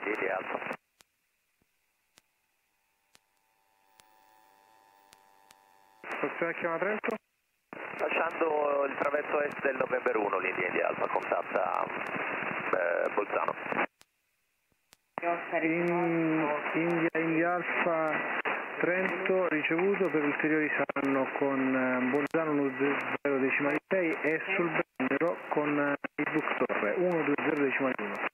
India Alpha. Posizione chiama Trento. Lasciando il traverso est del November 1, Linea India Alpha, contatta Bolzano. India Alfa Trento ricevuto, per ulteriori saranno con Bolzano 120.6 e sul Brennero con il Ductorre 120.1.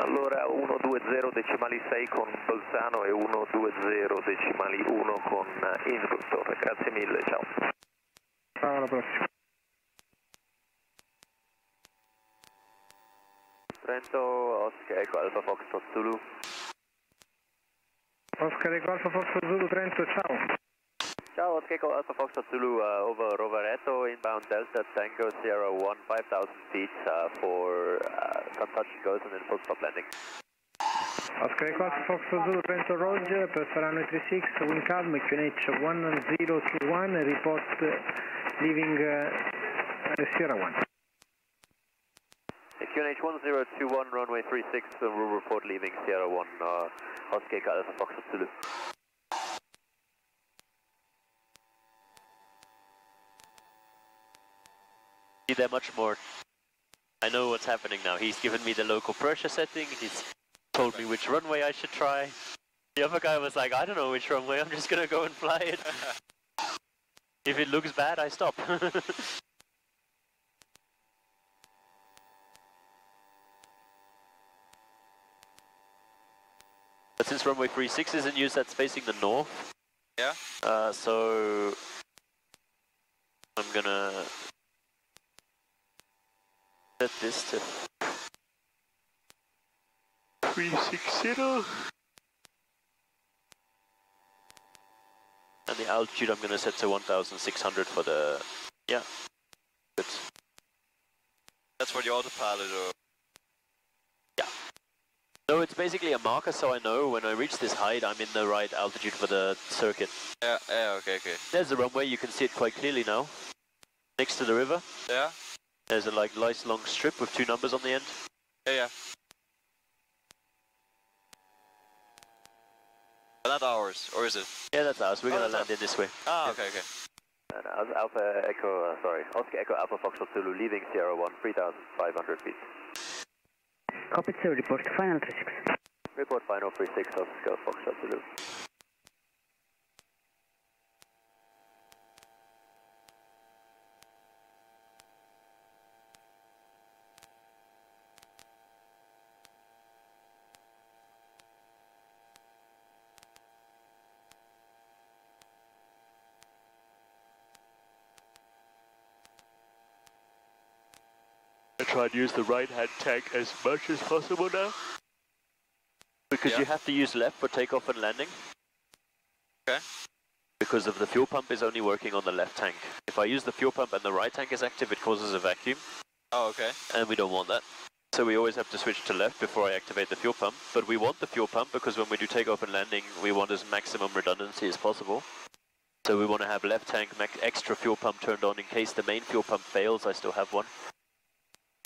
Allora 120.6 con Bolzano e 120.1 con Innsbruck Torre. Grazie mille, ciao. Ciao, alla prossima. Trento, Oscar Eco Alpha Fox Zulu. Oscar Eco Alpha Fox Zulu Trento, ciao. Ciao, Oscar Eco Alpha Fox Zulu, over Rovereto, inbound Delta Tango Sierra 1, 5,000 feet for some touch and goes and then full stop landing. Oscar Eco Alpha Fox Zulu Trento Roger, per Farano 36, wind calm, QNH 1021, report leaving Sierra 1. QNH 1021, runway 36, will report leaving Sierra 1, Oscar Eco Alpha Fox Zulu. See there much more. I know what's happening now. He's given me the local pressure setting, he's told me which runway I should try. The other guy was like, I don't know which runway, I'm just gonna go and fly it. If it looks bad, I stop. But since runway 36 is in use, that's facing the north. Yeah. So I'm gonna set this to 360. And the altitude I'm gonna set to 1,600 for the, yeah, good. That's for the autopilot or? Yeah. So it's basically a marker so I know when I reach this height I'm in the right altitude for the circuit. Yeah, okay. There's the runway, you can see it quite clearly now. Next to the river. Yeah. There's a like nice long strip with 2 numbers on the end. Yeah. Not ours, or is it? Yeah, that's ours. We're gonna land in this way. Ah, okay. And Alpha Echo, Oscar Echo Alpha Fox Zulu, leaving Sierra 1, 3,500 feet. Copy, sir. Report final 36. Report final 36, Oscar Fox Zulu. I try and use the right-hand tank as much as possible now. Because you have to use left for takeoff and landing. Okay. Because of the fuel pump is only working on the left tank. If I use the fuel pump and the right tank is active, it causes a vacuum. Oh, okay. And we don't want that. So we always have to switch to left before I activate the fuel pump. But we want the fuel pump because when we do takeoff and landing, we want as maximum redundancy as possible. So we want to have left tank extra fuel pump turned on in case the main fuel pump fails, I still have one.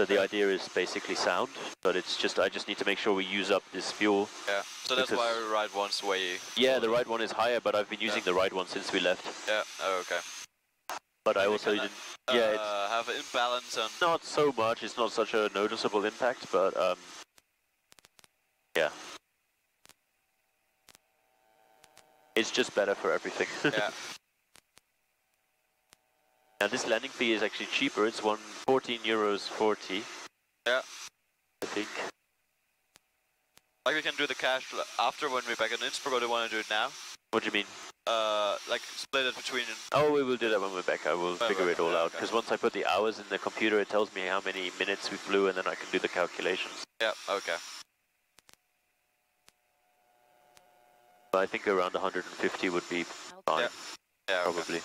So the idea is basically sound, but it's just, I just need to make sure we use up this fuel. Yeah, so that's why the right one's way... Yeah, the right one is higher, but I've been using the right one since we left. Yeah, okay. But I also didn't... Yeah, it's have an imbalance and... not so much, it's not such a noticeable impact, but yeah. It's just better for everything. Yeah. Now this landing fee is actually cheaper, it's €14.40. Yeah. I think. Like we can do the cash after when we're back in Innsbruck, or do you want to do it now? What do you mean? Like split it between... Oh, we will do that when we're back, I will figure it all out. Because once I put the hours in the computer, it tells me how many minutes we flew and then I can do the calculations. Yeah, okay. But I think around 150 would be fine. Yeah, probably.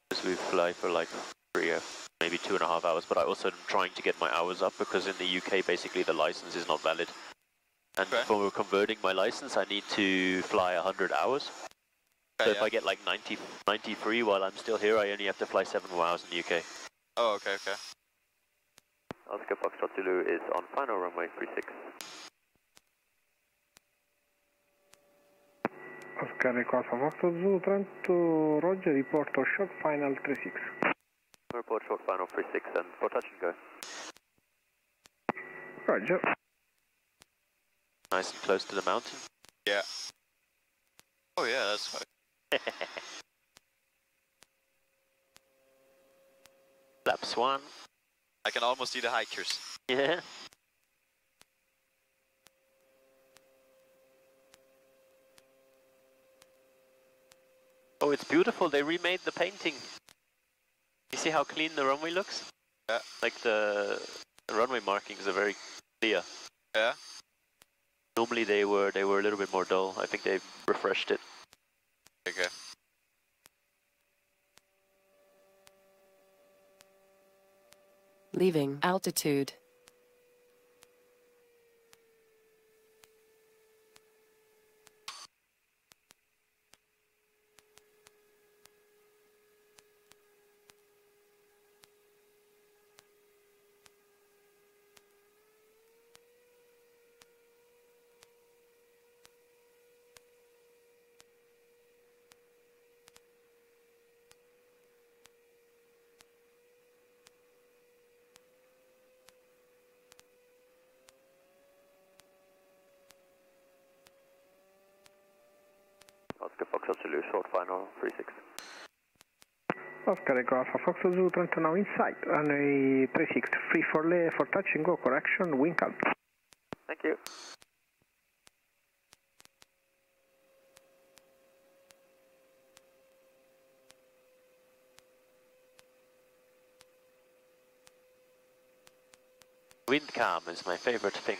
Because we fly for like 3 or maybe 2.5 hours, but I also am trying to get my hours up because in the UK basically the license is not valid. And for converting my license I need to fly 100 hours. So if I get like 93 while I'm still here, I only have to fly 7 more hours in the UK. Oh, okay. Oscar Foxtrot Zulu is on final runway 36. Oscar Echo Alpha Foxtrot Zulu, Trento, Roger, report to short final 36. Report short final 36 and for touch and go. Roger. Nice and close to the mountain. Yeah. Oh yeah, that's fine. Lap swan. I can almost see the hikers. Yeah. Oh, it's beautiful. They remade the painting. You see how clean the runway looks? Yeah. Like the runway markings are very clear. Yeah. Normally they were a little bit more dull. I think they've refreshed it. Okay. Leaving altitude. Oscar Foxtrot Zulu, short final 36. Oscar Echo Alpha Foxtrot Zulu, Trento now inside, runway 36, free for touch and go, correction, wind calm. Thank you. Wind calm is my favorite thing.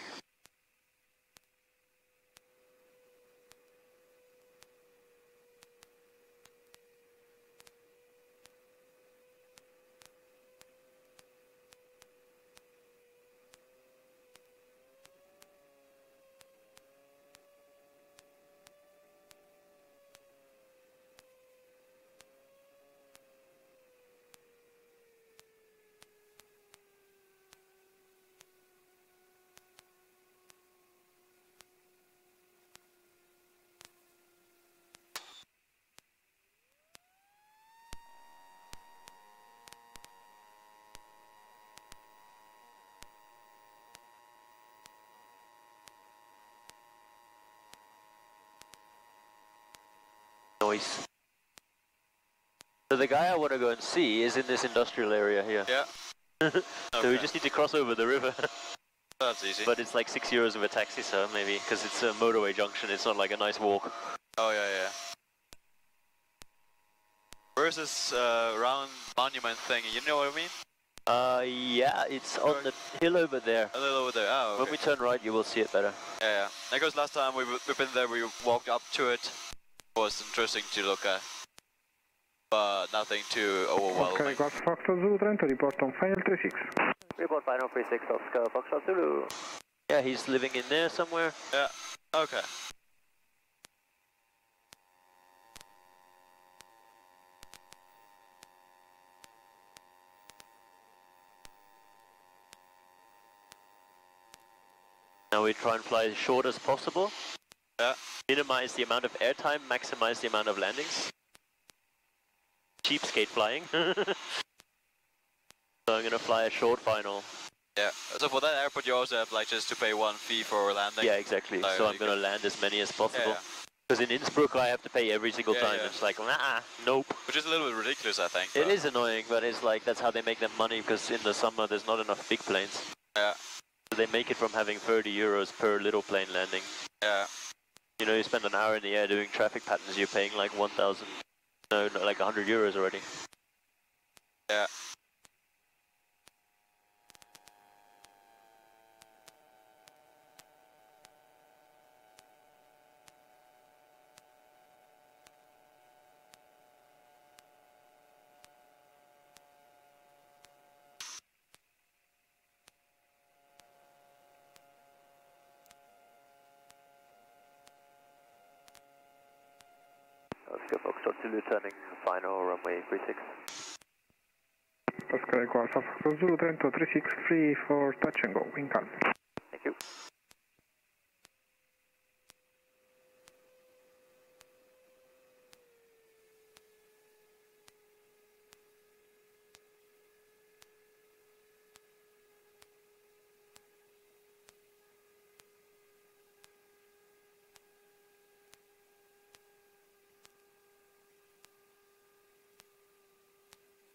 Noise. So the guy I want to go and see is in this industrial area here. Yeah. So we just need to cross over the river. That's easy. But it's like €6 with a taxi, so maybe, because it's a motorway junction, it's not like a nice walk. Oh yeah, yeah. Where's this round monument thing? You know what I mean? Yeah, it's on the hill over there. A little over there. Oh, okay. When we turn right, you will see it better. Yeah, yeah. Because last time we've been there, we walked up to it. It was interesting to look at, but nothing too overwhelming. Oscar Echo Alpha Foxtrot Zulu, Trento, report on final 36. Report final 36, Oscar Foxtrot Zulu. Yeah, he's living in there somewhere. Yeah. Okay. Now we try and fly as short as possible. Yeah. Minimize the amount of airtime, maximize the amount of landings. Cheapskate flying. So I'm gonna fly a short final. Yeah. So for that airport, you also have like just to pay one fee for landing. Yeah, exactly. So I'm gonna land as many as possible. Because in Innsbruck I have to pay every single time. It's like, nah, nope. Which is a little bit ridiculous, I think. It is annoying, but it's like that's how they make their money. Because in the summer there's not enough big planes. Yeah. So they make it from having €30 per little plane landing. Yeah. You know, you spend an hour in the air doing traffic patterns, you're paying like 1,000, no, like €100 already. Yeah. Oscar Foxtrot Zulu turning final runway 36. Oscar Echo Alpha Fox Zulu, Trento 36, free for touch and go, wind calm. Thank you.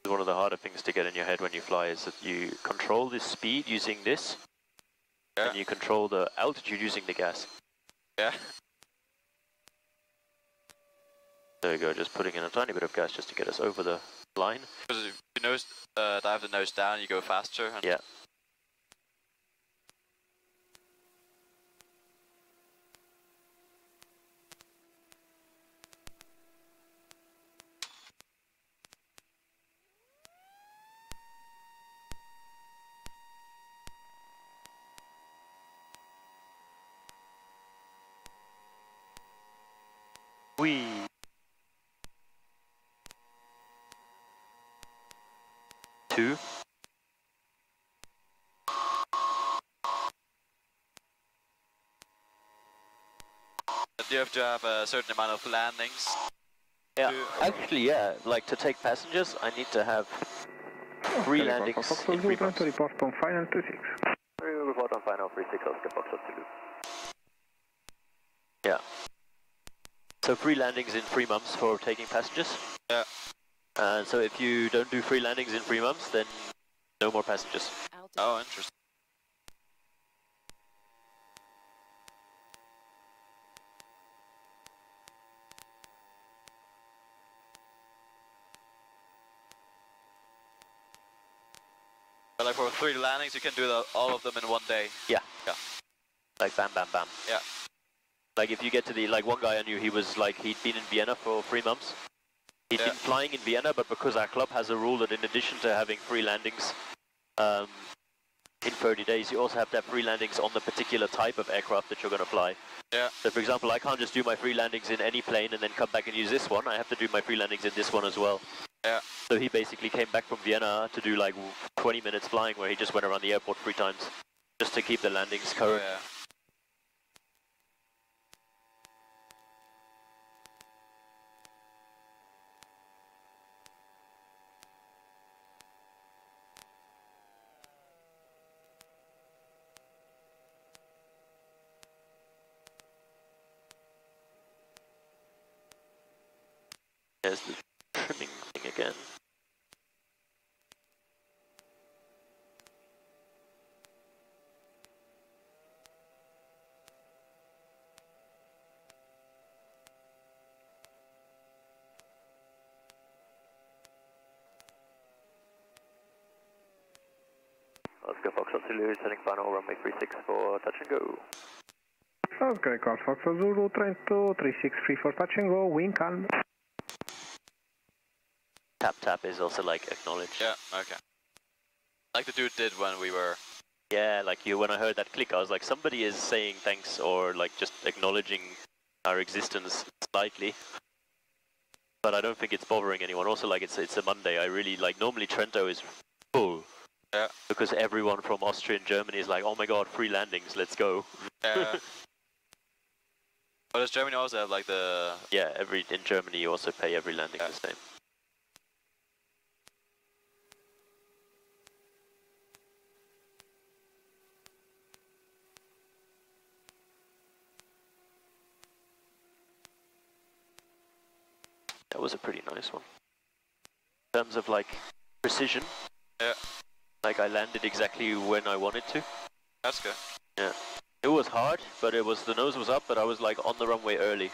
One of the harder things to get in your head when you fly is that you control the speed using this, and you control the altitude using the gas. Yeah. There we go, just putting in a tiny bit of gas just to get us over the line. Because if you dive the nose down, you go faster. And yeah. Whee! Two. Do you have to have a certain amount of landings? Yeah, actually, yeah. Like to take passengers, I need to have 3 landings in 3 months. Report on final 36. Report on final 36, Oscar Foxtrot Zulu. Yeah. So 3 landings in 3 months for taking passengers. Yeah. So if you don't do 3 landings in 3 months, then no more passengers. Oh, interesting. But like for 3 landings, you can do all of them in one day. Yeah. Yeah. Like bam, bam, bam. Yeah. Like if you get to the, like one guy I knew, he was like, he'd been in Vienna for 3 months. He'd been flying in Vienna, but because our club has a rule that in addition to having 3 landings in 30 days, you also have to have 3 landings on the particular type of aircraft that you're going to fly. Yeah. So for example, I can't just do my 3 landings in any plane and then come back and use this one. I have to do my 3 landings in this one as well. Yeah. So he basically came back from Vienna to do like 20 minutes flying where he just went around the airport 3 times just to keep the landings current. Oh, yeah. There's the trimming thing again. Oscar Foxtrot Zulu, setting final runway 36 for touch and go. Oscar Echo Alpha Zulu, Trento 36, free for touch and go, wind calm. Tap tap is also like acknowledge. Yeah, okay. Like the dude did when we were... Yeah, like you, when I heard that click, I was like, somebody is saying thanks or like just acknowledging our existence slightly. But I don't think it's bothering anyone. Also, like it's a Monday. I really like, normally Trento is full. Yeah. Because everyone from Austria and Germany is like, oh my god, 3 landings, let's go. Yeah. But does Germany also have like the... Yeah, in Germany you also pay every landing the same. That was a pretty nice one. In terms of like precision, like I landed exactly when I wanted to. That's good. Yeah. It was hard, but the nose was up, but I was like on the runway early.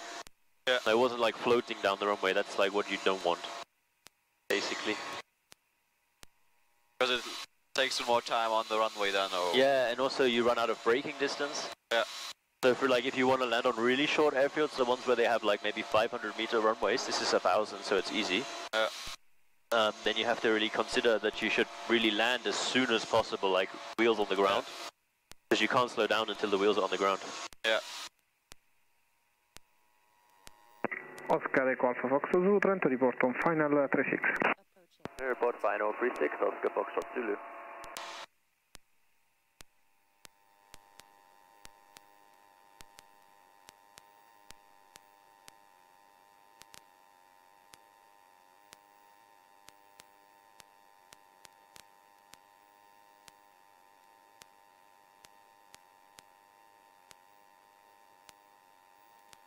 Yeah. I wasn't like floating down the runway, that's like what you don't want, basically. Because it takes some more time on the runway then, or... Yeah, and also you run out of braking distance. Yeah. So if you want to land on really short airfields, the ones where they have like maybe 500 meter runways, this is 1,000, so it's easy. Yeah. Then you have to really consider that you should really land as soon as possible, like wheels on the ground. Because you can't slow down until the wheels are on the ground. Yeah. Oscar Echo Alpha Fox Zulu, Trento, report on final 36. Report final 36, Oscar Foxtrot Zulu.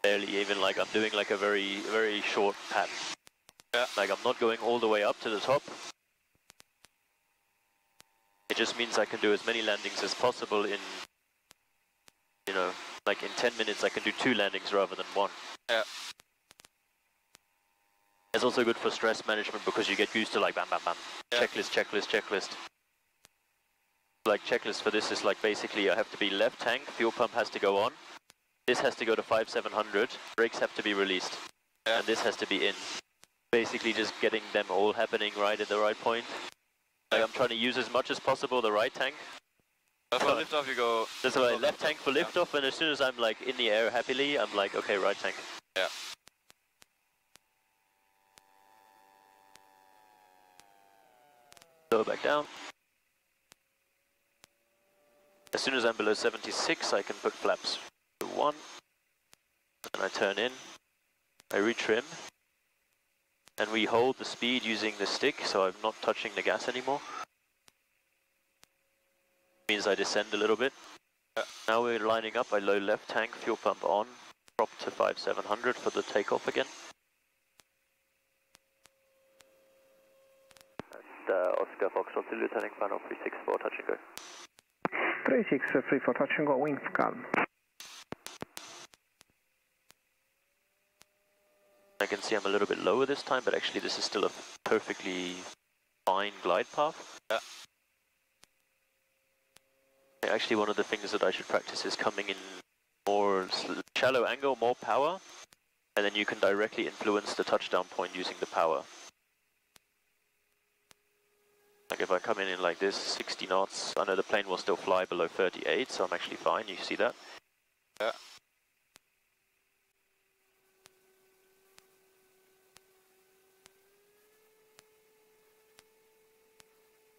Barely even, like I'm doing like a very short pattern. Yeah. Like I'm not going all the way up to the top. It just means I can do as many landings as possible in, you know, like in 10 minutes I can do 2 landings rather than 1. Yeah. It's also good for stress management because you get used to like bam bam bam. Yeah. Checklist, checklist, checklist. Like checklist for this is like basically I have to be left tank, fuel pump has to go on. This has to go to 5700, brakes have to be released. Yeah. And this has to be in. Basically just getting them all happening right at the right point. Like I'm trying to use as much as possible the right tank. For liftoff you go... That's why left tank for liftoff, and as soon as I'm like in the air happily, I'm like, okay, right tank. Yeah. Go back down. As soon as I'm below 76, I can put flaps to 1. And I turn in. I retrim. And we hold the speed using the stick, so I'm not touching the gas anymore. Means I descend a little bit. Now we're lining up, I load left tank, fuel pump on, drop to 5700 for the takeoff again. And Oscar Foxtrot Zulu turning final 36 for touch and go. 36, free for touch and go, wings calm. I can see I'm a little bit lower this time, but actually this is still a perfectly fine glide path. Yeah. Actually, one of the things that I should practice is coming in more shallow angle, more power, and then you can directly influence the touchdown point using the power. Like if I come in like this, 60 knots, I know the plane will still fly below 38, so I'm actually fine, you see that? Yeah.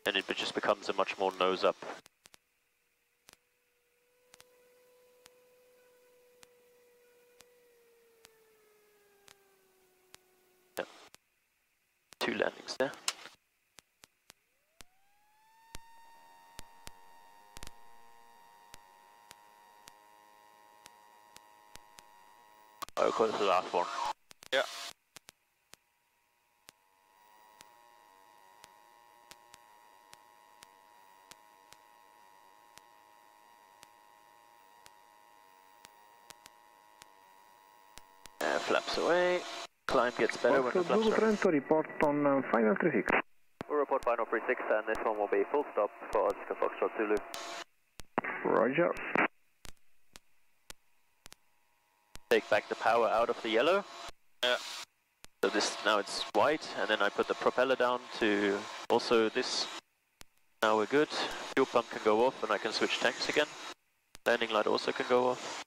And it just becomes a much more nose up. Yeah. 2 landings there. Oh, of course, the last one. Yeah. Flaps away. Climb gets better when the flaps Zulu are. Trento, report on final 36. We'll report final 36 and this one will be full stop for Oscar Foxtrot Zulu. Roger. Take back the power out of the yellow. Yeah. So this, now it's white, and then I put the propeller down to also this. Now we're good. Fuel pump can go off and I can switch tanks again. Landing light also can go off.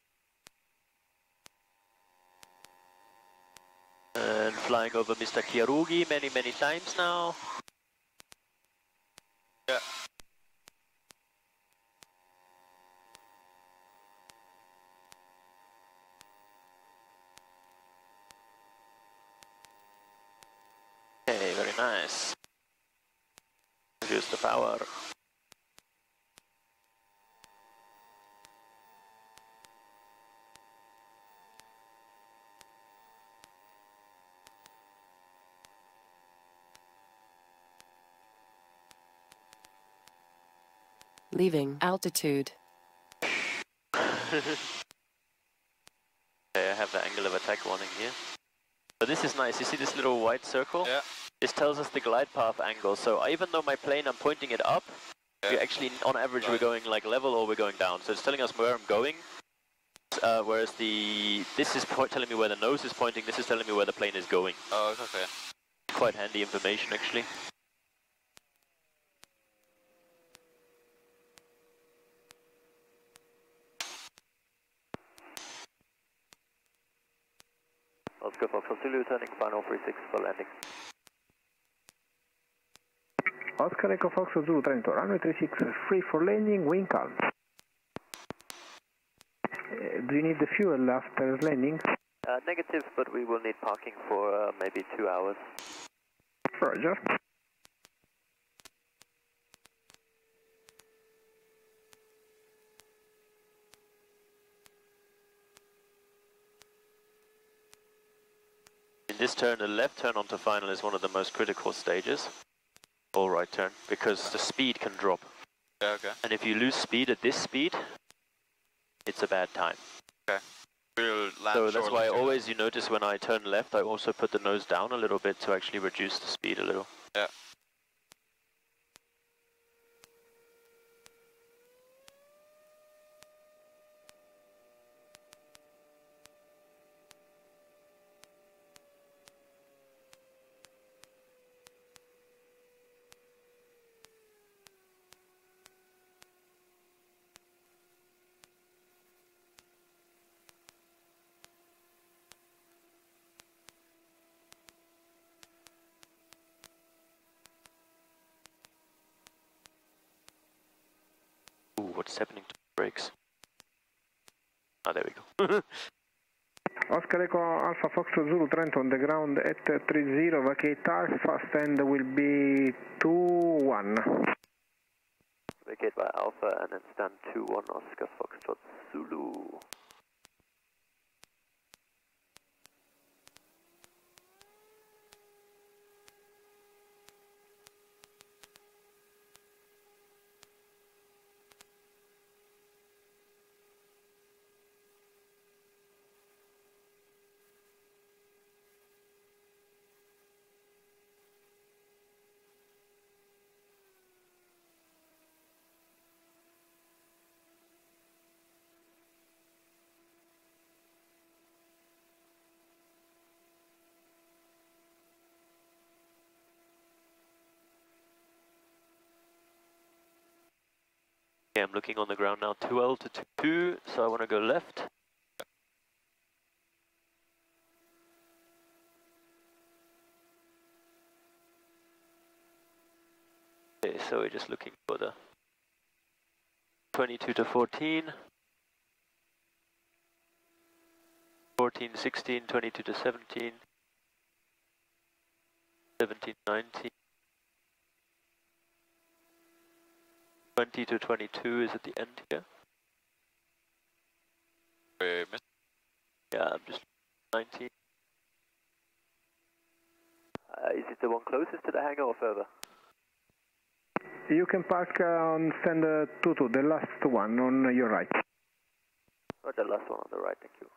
And flying over Mr. Chiarugi many times now. Yeah. Okay, very nice. Reduce the power. Leaving altitude. Okay, I have the angle of attack warning here. So this is nice, you see this little white circle? Yeah. This tells us the glide path angle, so even though my plane, I'm pointing it up, Yeah. we actually, on average, we're going like level or we're going down. So it's telling us where I'm going, whereas this is telling me where the nose is pointing, this is telling me where the plane is going. Oh, okay. Quite handy information, actually. Oscar Foxtrot Zulu turning final 36 for landing. Oscar Echo Fox Zulu Trento, runway 36, free for landing, wind calm. Do you need the fuel after landing? Negative, but we will need parking for maybe 2 hours. Roger. In this turn, the left turn onto final is one of the most critical stages. Or right turn, because the speed can drop. Yeah, okay. And if you lose speed at this speed, it's a bad time. Okay. We'll land So that's why shortly. always you notice when I turn left, I also put the nose down a little bit to actually reduce the speed a little. Yeah. Ooh, what's happening to the brakes? Ah, there we go. Oscar Echo Alpha Fox Zulu Trento on the ground at 30, vacate Alpha, stand will be 2-1. Vacate by Alpha and then stand 2-1 Oscar Foxtrot Zulu. Okay, I'm looking on the ground now, 2L to 2, so I want to go left. Okay, so we're just looking for the 22 to 14, 14, 16, 22 to 17, 17, 19, 20 to 22 is at the end here. We missed. Yeah, I'm just 19. Is it the one closest to the hangar or further? You can park on stand 22, the last one on your right. Or the last one on the right, thank you.